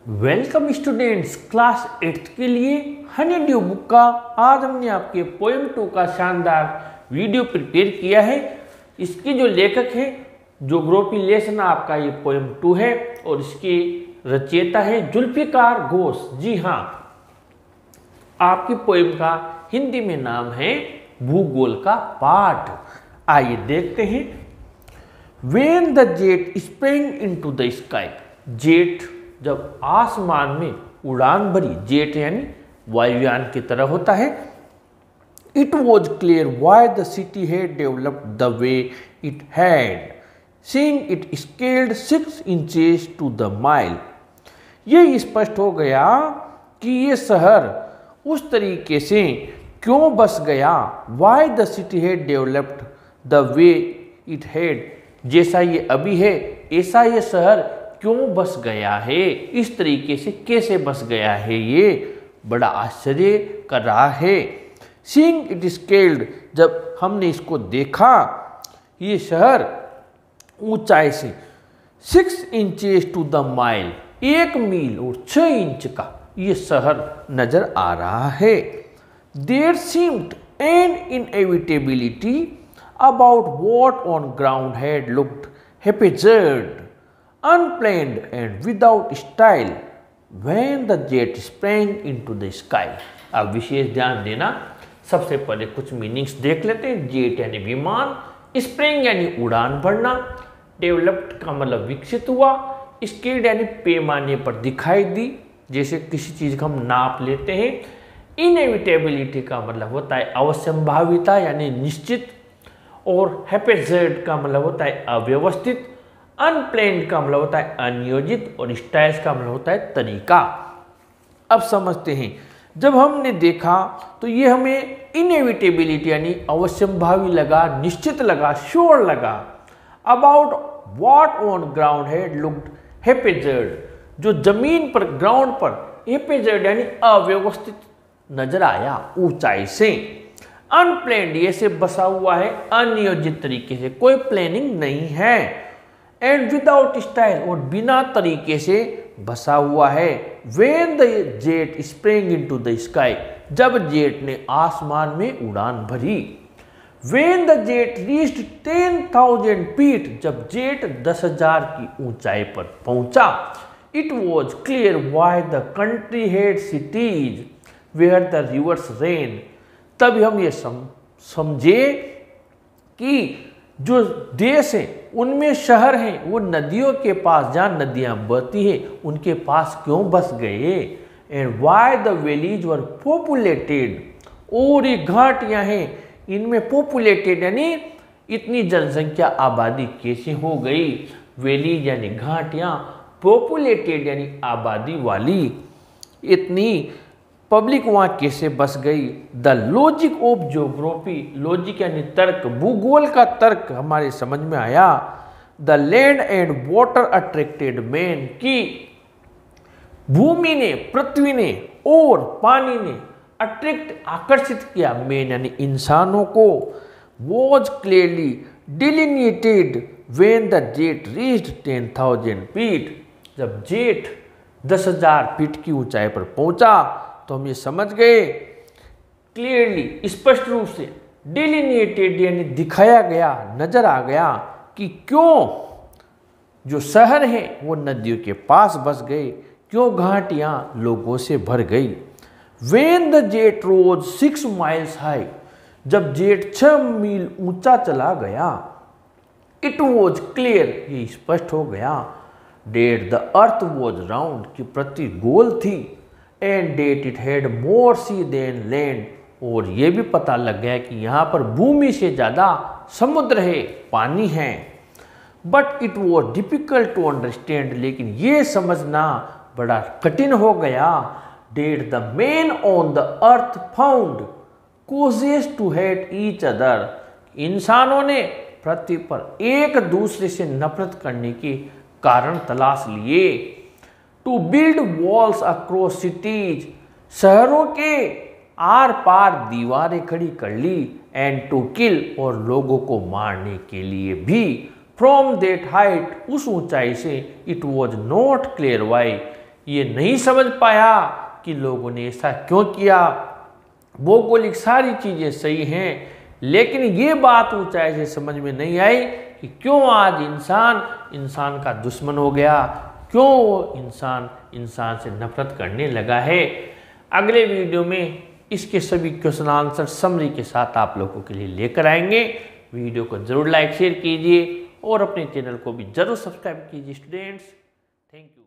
Welcome students, class 8th के लिए Honey due book का आज हमने आपके पोएम 2 का शानदार वीडियो प्रिपेयर किया है। इसके जो लेखक है जोग्राफी लेसन आपका ये पोएम 2 है और इसके रचयिता है जुल्फिकार घोष। जी हाँ, आपकी पोएम का हिंदी में नाम है भूगोल का पाठ। आइए देखते हैं। When the jet sprang into the sky, jet जब आसमान में उड़ान भरी, जेट यानी वायुयान की तरह होता है। It was clear why the city had developed the way it had, seeing it scaled 6 inches to the mile. ये स्पष्ट हो गया कि ये शहर उस तरीके से क्यों बस गया। Why the city had developed the way it had, जैसा ये अभी है ऐसा ये शहर क्यों बस गया है, इस तरीके से कैसे बस गया है, ये बड़ा आश्चर्य कर रहा है। सीइंग इट स्केल्ड, जब हमने इसको देखा, ये शहर ऊंचाई से 6 इंचेस टू द माइल, 1 मील और 6 इंच का ये शहर नजर आ रहा है। There seemed an inevitability about what on ground had looked haphazard, unplanned and without style when the jet sprang into the sky. अब विशेष ध्यान देना, सबसे पहले कुछ मीनिंग्स देख लेते हैं। जेट यानी विमान, स्प्रिंग यानी उड़ान भरना, डेवलप्ड का मतलब विकसित हुआ, स्केल्ड यानी पैमाने पर दिखाई दी, जैसे किसी चीज का हम नाप लेते हैं। इनएविटेबिलिटी का मतलब होता है अवश्यंभाविता यानी निश्चित, और हैपेजर्ड का मतलब होता है अव्यवस्थित, अनप्लेन्ड का मतलब होता है अनियोजित, और स्टाइल्स का मतलब होता है तरीका। अब समझते हैं, जब हमने देखा तो ये हमें इनएविटेबिलिटी यानी अवश्यंभावी लगा, निश्चित लगा, श्योर लगा। About what on ground had looked haphazard, जो जमीन पर ग्राउंड पर हैपेजर्ड यानी अव्यवस्थित नजर आया ऊंचाई से। अनप्लेन्ड, ये से बसा हुआ है अनियोजित तरीके से, कोई प्लानिंग नहीं है। एंड विदाउट स्टाइल, और बिना तरीके से बसा हुआ है। When the jet spring into the sky, जब जेट ने आसमान में उड़ान भरी। When the jet reached 10,000 feet, जब जेट 10,000 की ऊंचाई पर पहुंचा। It was clear why the country had cities where the rivers ran, तब हम ये समझे कि जो देश है उनमें शहर हैं वो नदियों के पास, जहाँ नदियाँ बहती हैं उनके पास क्यों बस गए। And why the valleys were populated, और ये घाटियाँ हैं इनमें पॉपुलेटेड यानी इतनी जनसंख्या आबादी कैसे हो गई। वैलीज यानी घाटियाँ, पॉपुलेटेड यानी आबादी वाली, इतनी पब्लिक वहाँ कैसे बस गई। The logic of geography, logic यानी तर्क, भूगोल का तर्क हमारे समझ में आया। The land and water attracted man, की भूमि ने, पृथ्वी ने और पानी ने अट्रैक्ट आकर्षित किया, मैन यानी इंसानों को। Was clearly delineated when the jet reached 10,000 feet, जब जेट 10,000 फीट की ऊंचाई पर पहुंचा तो हम ये समझ गए क्लियरली, स्पष्ट रूप से, डिलिनिएटेड यानी दिखाया गया, नजर आ गया कि क्यों जो शहर है वो नदियों के पास बस गए, क्यों घाटियां लोगों से भर गई। When the jet rose 6 miles high, जब जेट 6 मील ऊंचा चला गया। इट वॉज क्लियर, ये स्पष्ट हो गया, that the earth was round, की पृथ्वी गोल थी। And that it had more sea than land, और ये भी पता लग गया कि यहाँ पर भूमि से ज़्यादा समुद्र है, पानी है। But it was difficult to understand, लेकिन ये समझना बड़ा कठिन हो गया। That the man on the earth found causes to hate each other, इंसानों ने पृथ्वी पर एक दूसरे से नफरत करने के कारण तलाश लिए। To build walls across cities, शहरों के आर पार दीवारें खड़ी कर ली। एंड टू किल, और लोगों को मारने के लिए भी। फ्रॉम दैट हाइट, उस ऊंचाई से। It was not clear why, ये नहीं समझ पाया कि लोगों ने ऐसा क्यों किया। भौगोलिक सारी चीज़ें सही हैं, लेकिन ये बात ऊंचाई से समझ में नहीं आई कि क्यों आज इंसान का दुश्मन हो गया, क्यों वो इंसान से नफरत करने लगा है। अगले वीडियो में इसके सभी क्वेश्चन आंसर समरी के साथ आप लोगों के लिए लेकर आएंगे। वीडियो को जरूर लाइक शेयर कीजिए और अपने चैनल को भी जरूर सब्सक्राइब कीजिए स्टूडेंट्स। Thank you.